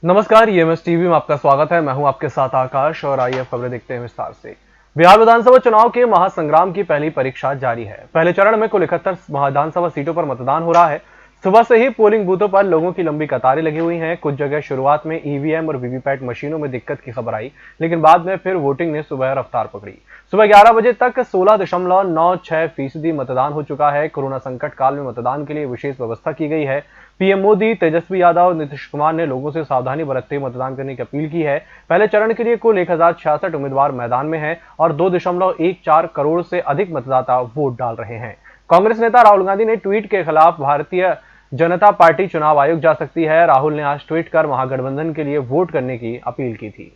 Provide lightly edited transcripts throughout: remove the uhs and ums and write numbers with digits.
नमस्कार, EMS TV में आपका स्वागत है। मैं हूं आपके साथ आकाश और आइए खबरें देखते हैं विस्तार से। बिहार विधानसभा चुनाव के महासंग्राम की पहली परीक्षा जारी है। पहले चरण में कुल 71 विधानसभा सीटों पर मतदान हो रहा है। सुबह से ही पोलिंग बूथों पर लोगों की लंबी कतारें लगी हुई हैं। कुछ जगह शुरुआत में ईवीएम और वीवीपैट मशीनों में दिक्कत की खबर आई, लेकिन बाद में फिर वोटिंग ने सुबह रफ्तार पकड़ी। सुबह 11 बजे तक 16.96% मतदान हो चुका है। कोरोना संकट काल में मतदान के लिए विशेष व्यवस्था की गई है। पीएम मोदी, तेजस्वी यादव और नीतीश कुमार ने लोगों से सावधानी बरतते हुए मतदान करने की अपील की है। पहले चरण के लिए कुल 1066 उम्मीदवार मैदान में हैं और 2.14 करोड़ से अधिक मतदाता वोट डाल रहे हैं। कांग्रेस नेता राहुल गांधी ने ट्वीट के खिलाफ भारतीय जनता पार्टी चुनाव आयोग जा सकती है। राहुल ने आज ट्वीट कर महागठबंधन के लिए वोट करने की अपील की थी।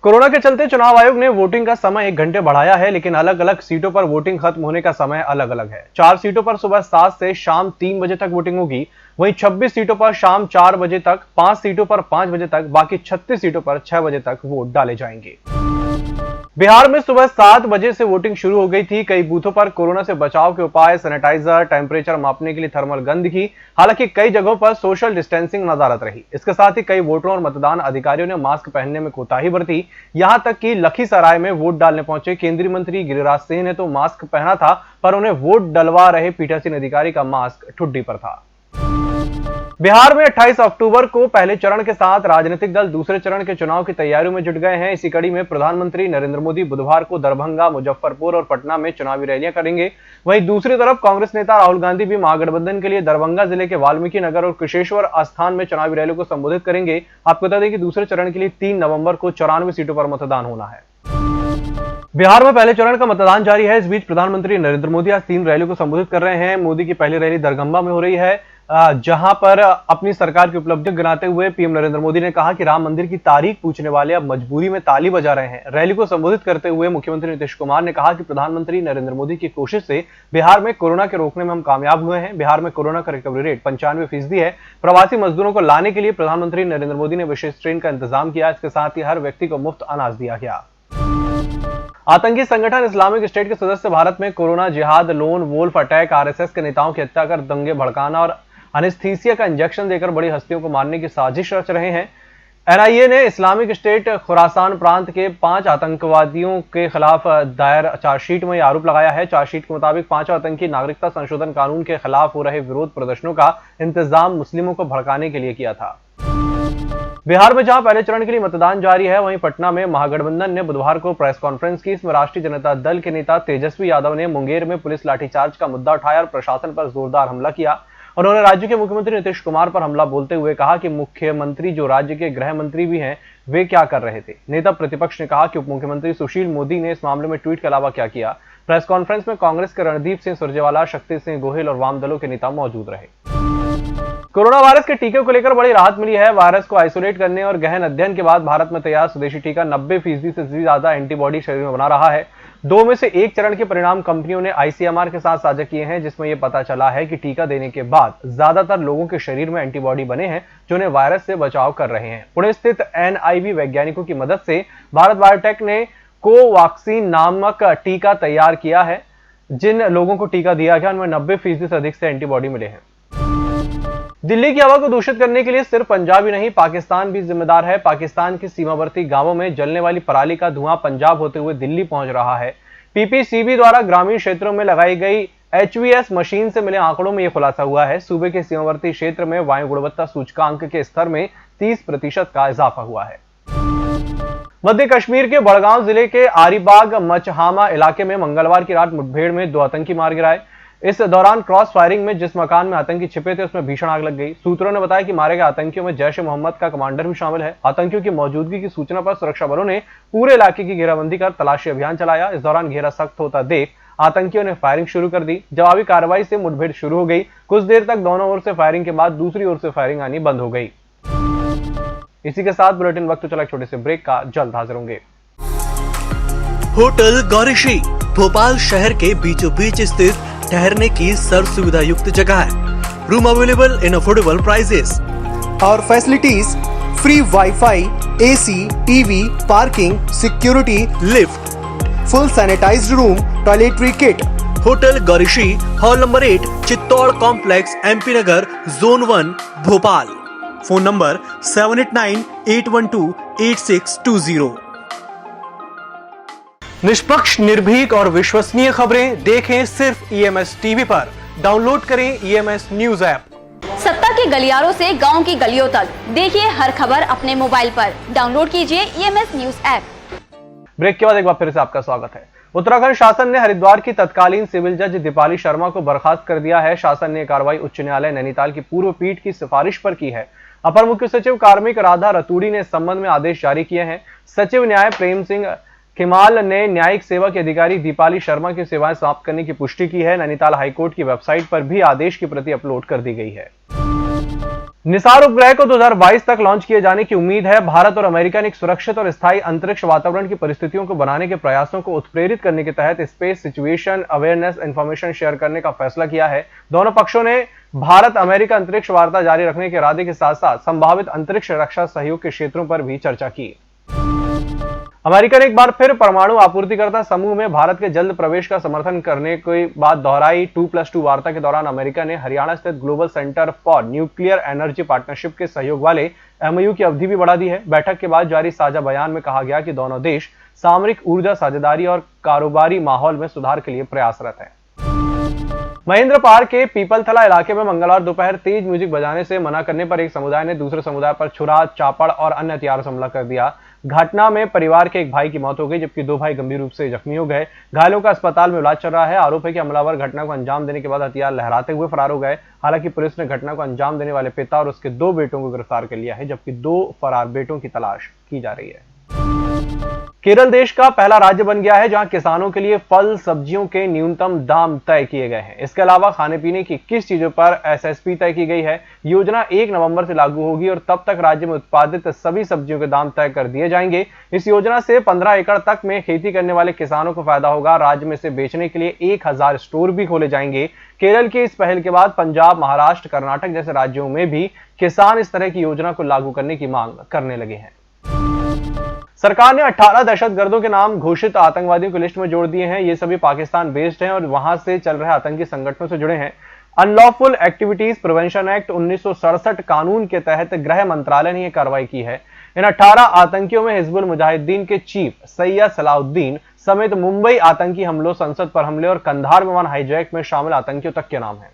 कोरोना के चलते चुनाव आयोग ने वोटिंग का समय 1 घंटे बढ़ाया है, लेकिन अलग अलग सीटों पर वोटिंग खत्म होने का समय अलग अलग है। 4 सीटों पर सुबह 7 से शाम 3 बजे तक वोटिंग होगी। वहीं 26 सीटों पर शाम 4 बजे तक, 5 सीटों पर 5 बजे तक, बाकी 36 सीटों पर 6 बजे तक वोट डाले जाएंगे। बिहार में सुबह 7 बजे से वोटिंग शुरू हो गई थी। कई बूथों पर कोरोना से बचाव के उपाय, सैनिटाइजर, टेम्परेचर मापने के लिए थर्मल गन दिखी। हालांकि कई जगहों पर सोशल डिस्टेंसिंग नदारत रही। इसके साथ ही कई वोटरों और मतदान अधिकारियों ने मास्क पहनने में कोताही बरती। यहां तक कि लखीसराय में वोट डालने पहुंचे केंद्रीय मंत्री गिरिराज सिंह ने तो मास्क पहना था, पर उन्हें वोट डलवा रहे पीठासीन अधिकारी का मास्क ठुड्डी पर था। बिहार में 28 अक्टूबर को पहले चरण के साथ राजनीतिक दल दूसरे चरण के चुनाव की तैयारियों में जुट गए हैं। इसी कड़ी में प्रधानमंत्री नरेंद्र मोदी बुधवार को दरभंगा, मुजफ्फरपुर और पटना में चुनावी रैलियां करेंगे। वहीं दूसरी तरफ कांग्रेस नेता राहुल गांधी भी महागठबंधन के लिए दरभंगा जिले के वाल्मीकि नगर और कुशेश्वर आस्थान में चुनावी रैलियों को संबोधित करेंगे। आपको बता दें कि दूसरे चरण के लिए 3 नवंबर को 94 सीटों पर मतदान होना है। बिहार में पहले चरण का मतदान जारी है। इस बीच प्रधानमंत्री नरेंद्र मोदी आज 3 रैलियों को संबोधित कर रहे हैं। मोदी की पहली रैली दरभंगा में हो रही है, जहां पर अपनी सरकार की उपलब्धि गिनाते हुए पीएम नरेंद्र मोदी ने कहा कि राम मंदिर की तारीख पूछने वाले अब मजबूरी में ताली बजा रहे हैं। रैली को संबोधित करते हुए मुख्यमंत्री नीतीश कुमार ने कहा कि प्रधानमंत्री नरेंद्र मोदी की कोशिश से बिहार में कोरोना के रोकने में हम कामयाब हुए हैं। बिहार में कोरोना का रिकवरी रेट 95% है। प्रवासी मजदूरों को लाने के लिए प्रधानमंत्री नरेंद्र मोदी ने विशेष ट्रेन का इंतजाम किया। इसके साथ ही हर व्यक्ति को मुफ्त अनाज दिया गया। आतंकी संगठन इस्लामिक स्टेट के सदस्य भारत में कोरोना, जिहाद, लोन वोल्फ अटैक, आरएसएस के नेताओं की हत्या कर दंगे भड़काना और एनेस्थीसिया का इंजेक्शन देकर बड़ी हस्तियों को मारने की साजिश रच रहे हैं। एनआईए ने इस्लामिक स्टेट खुरासान प्रांत के 5 आतंकवादियों के खिलाफ दायर चार्जशीट में आरोप लगाया है। चार्जशीट के मुताबिक 5 आतंकी नागरिकता संशोधन कानून के खिलाफ हो रहे विरोध प्रदर्शनों का इंतजाम मुस्लिमों को भड़काने के लिए किया था। बिहार में जहां पहले चरण के लिए मतदान जारी है, वहीं पटना में महागठबंधन ने बुधवार को प्रेस कॉन्फ्रेंस की। इसमें राष्ट्रीय जनता दल के नेता तेजस्वी यादव ने मुंगेर में पुलिस लाठीचार्ज का मुद्दा उठाया और प्रशासन पर जोरदार हमला किया। उन्होंने राज्य के मुख्यमंत्री नीतीश कुमार पर हमला बोलते हुए कहा कि मुख्यमंत्री, जो राज्य के गृह मंत्री भी हैं, वे क्या कर रहे थे। नेता प्रतिपक्ष ने कहा कि उप मुख्यमंत्री सुशील मोदी ने इस मामले में ट्वीट के अलावा क्या किया। प्रेस कॉन्फ्रेंस में कांग्रेस के रणदीप सिंह सुरजेवाला, शक्ति सिंह गोहिल और वाम दलों के नेता मौजूद रहे। कोरोना वायरस के टीके को लेकर बड़ी राहत मिली है। वायरस को आइसोलेट करने और गहन अध्ययन के बाद भारत में तैयार स्वदेशी टीका 90% से ज्यादा एंटीबॉडी शरीर में बना रहा है। 2 में से 1 चरण के परिणाम कंपनियों ने आईसीएमआर के साथ साझा किए हैं, जिसमें यह पता चला है कि टीका देने के बाद ज्यादातर लोगों के शरीर में एंटीबॉडी बने हैं, जो उन्हें वायरस से बचाव कर रहे हैं। पुणे स्थित एनआईवी वैज्ञानिकों की मदद से भारत बायोटेक ने कोवैक्सीन नामक टीका तैयार किया है। जिन लोगों को टीका दिया गया उनमें 90% से अधिक से एंटीबॉडी मिले हैं। दिल्ली की हवा को दूषित करने के लिए सिर्फ पंजाब ही नहीं, पाकिस्तान भी जिम्मेदार है। पाकिस्तान के सीमावर्ती गांवों में जलने वाली पराली का धुआं पंजाब होते हुए दिल्ली पहुंच रहा है। पीपीसीबी द्वारा ग्रामीण क्षेत्रों में लगाई गई एचवीएस मशीन से मिले आंकड़ों में यह खुलासा हुआ है। सूबे के सीमावर्ती क्षेत्र में वायु गुणवत्ता सूचकांक के स्तर में 30% का इजाफा हुआ है। मध्य कश्मीर के बड़गांव जिले के आरीबाग मचहामा इलाके में मंगलवार की रात मुठभेड़ में 2 आतंकी मार गिराए। इस दौरान क्रॉस फायरिंग में जिस मकान में आतंकी छिपे थे उसमें भीषण आग लग गई। सूत्रों ने बताया कि मारे गए आतंकियों में जैश ए मोहम्मद का कमांडर भी शामिल है। आतंकियों की मौजूदगी की सूचना पर सुरक्षा बलों ने पूरे इलाके की घेराबंदी कर तलाशी अभियान चलाया। इस दौरान घेरा सख्त होता देख आतंकियों ने फायरिंग शुरू कर दी। जवाबी कार्रवाई से मुठभेड़ शुरू हो गई। कुछ देर तक दोनों ओर से फायरिंग के बाद दूसरी ओर से फायरिंग आनी बंद हो गई। इसी के साथ बुलेटिन वक्त चला छोटे से ब्रेक का, जल्द हाजिर होंगे। होटल गौरीशी भोपाल शहर के बीचों बीच स्थित ठहरने की सर्व सुविधा युक्त जगह है। Room available in affordable prices और facilities free WiFi, AC, TV, parking, security, lift, full sanitised room, toiletry kit. Hotel Gaurishi, hall number 8, Chittor complex, MP Nagar, zone 1, Bhopal. Phone number 7898128620। निष्पक्ष, निर्भीक और विश्वसनीय खबरें देखें सिर्फ ईएमएस टीवी पर। डाउनलोड करें ईएमएस न्यूज ऐप। सत्ता के गलियारों से गांव की गलियों तक देखिए हर खबर अपने मोबाइल पर। डाउनलोड कीजिए ईएमएस न्यूज ऐप। ब्रेक के बाद एक बार फिर से आपका स्वागत है। उत्तराखंड शासन ने हरिद्वार की तत्कालीन सिविल जज दीपाली शर्मा को बर्खास्त कर दिया है। शासन ने कार्रवाई उच्च न्यायालय नैनीताल की पूर्व पीठ की सिफारिश पर की है। अपर मुख्य सचिव कार्मिक राधा रतूड़ी ने इस संबंध में आदेश जारी किए हैं। सचिव न्याय प्रेम सिंह खिमाल ने न्यायिक सेवा के अधिकारी दीपाली शर्मा की सेवाएं समाप्त करने की पुष्टि की है। नैनीताल हाईकोर्ट की वेबसाइट पर भी आदेश की प्रति अपलोड कर दी गई है। निसार उपग्रह को 2022 तक लॉन्च किए जाने की उम्मीद है। भारत और अमेरिका ने एक सुरक्षित और स्थायी अंतरिक्ष वातावरण की परिस्थितियों को बनाने के प्रयासों को उत्प्रेरित करने के तहत space situation awareness information share करने का फैसला किया है। दोनों पक्षों ने भारत अमेरिका अंतरिक्ष वार्ता जारी रखने के इरादे के साथ साथ संभावित अंतरिक्ष रक्षा सहयोग के क्षेत्रों पर भी चर्चा की। अमेरिका ने एक बार फिर परमाणु आपूर्तिकर्ता समूह में भारत के जल्द प्रवेश का समर्थन करने की बात दोहराई। 2+2 वार्ता के दौरान अमेरिका ने हरियाणा स्थित global centre for nuclear energy partnership के सहयोग वाले एमओयू की अवधि भी बढ़ा दी है। बैठक के बाद जारी साझा बयान में कहा गया कि दोनों देश सामरिक ऊर्जा साझेदारी और कारोबारी माहौल में सुधार के लिए प्रयासरत हैं। महेंद्र पार के पीपलथला इलाके में मंगलवार दोपहर तेज म्यूजिक बजाने से मना करने पर एक समुदाय ने दूसरे समुदाय पर छुरा, चापड़ और अन्य हथियारों से हमला कर दिया। घटना में परिवार के एक भाई की मौत हो गई, जबकि 2 भाई गंभीर रूप से जख्मी हो गए। घायलों का अस्पताल में इलाज चल रहा है। आरोप है कि हमलावर घटना को अंजाम देने के बाद हथियार लहराते हुए फरार हो गए। हालांकि पुलिस ने घटना को अंजाम देने वाले पिता और उसके 2 बेटों को गिरफ्तार कर लिया है, जबकि 2 फरार बेटों की तलाश की जा रही है। केरल देश का पहला राज्य बन गया है जहां किसानों के लिए फल सब्जियों के न्यूनतम दाम तय किए गए हैं। इसके अलावा खाने पीने की 21 चीजों पर एसएसपी तय की गई है। योजना 1 नवंबर से लागू होगी और तब तक राज्य में उत्पादित सभी सब्जियों के दाम तय कर दिए जाएंगे। इस योजना से 15 एकड़ तक में खेती करने वाले किसानों को फायदा होगा। राज्य में इसे बेचने के लिए 1000 स्टोर भी खोले जाएंगे। केरल की इस पहल के बाद पंजाब, महाराष्ट्र, कर्नाटक जैसे राज्यों में भी किसान इस तरह की योजना को लागू करने की मांग करने लगे हैं। सरकार ने 18 दहशतगर्दों के नाम घोषित आतंकवादियों की लिस्ट में जोड़ दिए हैं। ये सभी पाकिस्तान बेस्ड हैं और वहां से चल रहे आतंकी संगठनों से जुड़े हैं। अनलॉफुल एक्टिविटीज प्रिवेंशन एक्ट 1967 कानून के तहत गृह मंत्रालय ने यह कार्रवाई की है। इन 18 आतंकियों में हिजबुल मुजाहिदीन के चीफ सैयद सलाउद्दीन समेत मुंबई आतंकी हमलों, संसद पर हमले और कंधार विमान हाईजैक में शामिल आतंकियों तक के नाम हैं।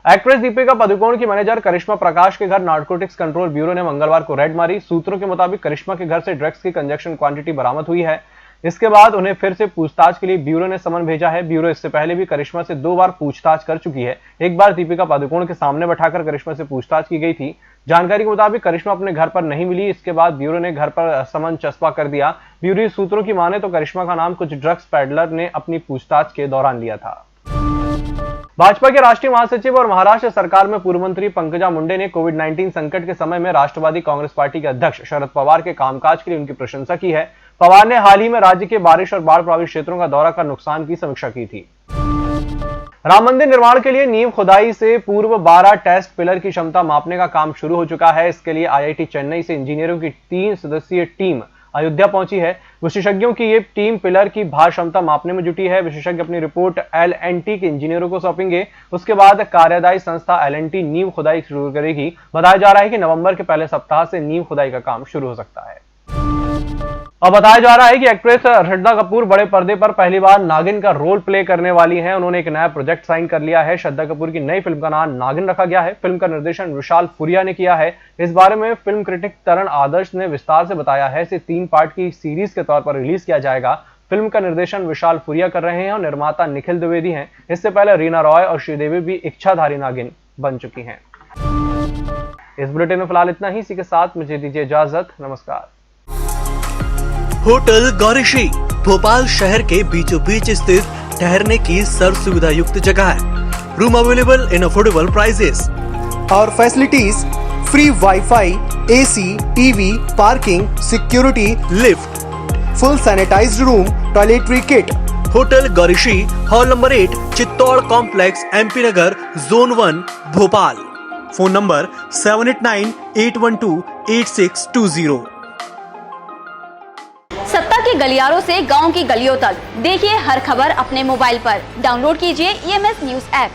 एक्ट्रेस दीपिका पादुकोण की मैनेजर करिश्मा प्रकाश के घर नार्कोटिक्स कंट्रोल ब्यूरो ने मंगलवार को रेड मारी। सूत्रों के मुताबिक करिश्मा के घर से ड्रग्स की कंजक्शन क्वांटिटी बरामद हुई है। इसके बाद उन्हें फिर से पूछताछ के लिए ब्यूरो ने समन भेजा है। ब्यूरो इससे पहले भी करिश्मा से 2 बार पूछताछ कर चुकी है। एक बार दीपिका पादुकोण के सामने बैठाकर करिश्मा से पूछताछ की गई थी। जानकारी के मुताबिक करिश्मा अपने घर पर नहीं मिली। इसके बाद ब्यूरो ने घर पर समन चस्पा कर दिया। ब्यूरो सूत्रों की माने तो करिश्मा का नाम कुछ ड्रग्स पैडलर ने अपनी पूछताछ के दौरान लिया था। भाजपा के राष्ट्रीय महासचिव और महाराष्ट्र सरकार में पूर्व मंत्री पंकजा मुंडे ने कोविड-19 संकट के समय में राष्ट्रवादी कांग्रेस पार्टी के अध्यक्ष शरद पवार के कामकाज के लिए उनकी प्रशंसा की है। पवार ने हाल ही में राज्य के बारिश और बाढ़ प्रभावित क्षेत्रों का दौरा कर नुकसान की समीक्षा की थी। राम मंदिर निर्माण के लिए नींव खुदाई से पूर्व 12 टेस्ट पिलर की क्षमता मापने का काम शुरू हो चुका है। इसके लिए आईआईटी चेन्नई से इंजीनियरों की 3 सदस्यीय टीम अयोध्या पहुंची है। विशेषज्ञों की ये टीम पिलर की भार क्षमता मापने में जुटी है। विशेषज्ञ अपनी रिपोर्ट एलएनटी के इंजीनियरों को सौंपेंगे। उसके बाद कार्यदायी संस्था एलएनटी नींव खुदाई शुरू करेगी। बताया जा रहा है कि नवंबर के पहले सप्ताह से नींव खुदाई का काम शुरू हो सकता है। अब बताया जा रहा है कि एक्ट्रेस श्रद्धा कपूर बड़े पर्दे पर पहली बार नागिन का रोल प्ले करने वाली हैं। उन्होंने एक नया प्रोजेक्ट साइन कर लिया है। श्रद्धा कपूर की नई फिल्म का नाम नागिन रखा गया है। फिल्म का निर्देशन विशाल फुरिया ने किया है। इस बारे में फिल्म क्रिटिक तरण आदर्श ने विस्तार से बताया है। इसे 3 पार्ट की सीरीज के तौर पर रिलीज किया जाएगा। फिल्म का निर्देशन विशाल फुरिया कर रहे हैं और निर्माता निखिल द्विवेदी हैं। इससे पहले रीना रॉय और श्रीदेवी भी इच्छाधारी नागिन बन चुकी हैं। इस बुलेटिन में फिलहाल इतना ही। इसी के साथ मुझे दीजिए इजाजत। नमस्कार। होटल गौरीशी भोपाल शहर के बीचों बीच स्थित ठहरने की सर्व सुविधा युक्त जगह है। Room available in affordable prices और facilities free WiFi, AC, TV, parking, security, lift, full sanitised room, toiletry kit. Hotel Gaurishi, hall number 8, Chittor complex, MP Nagar, zone 1, Bhopal. Phone number 7898128620। सत्ता के गलियारों से गांव की गलियों तक देखिए हर खबर अपने मोबाइल पर। डाउनलोड कीजिए ईएमएस न्यूज ऐप।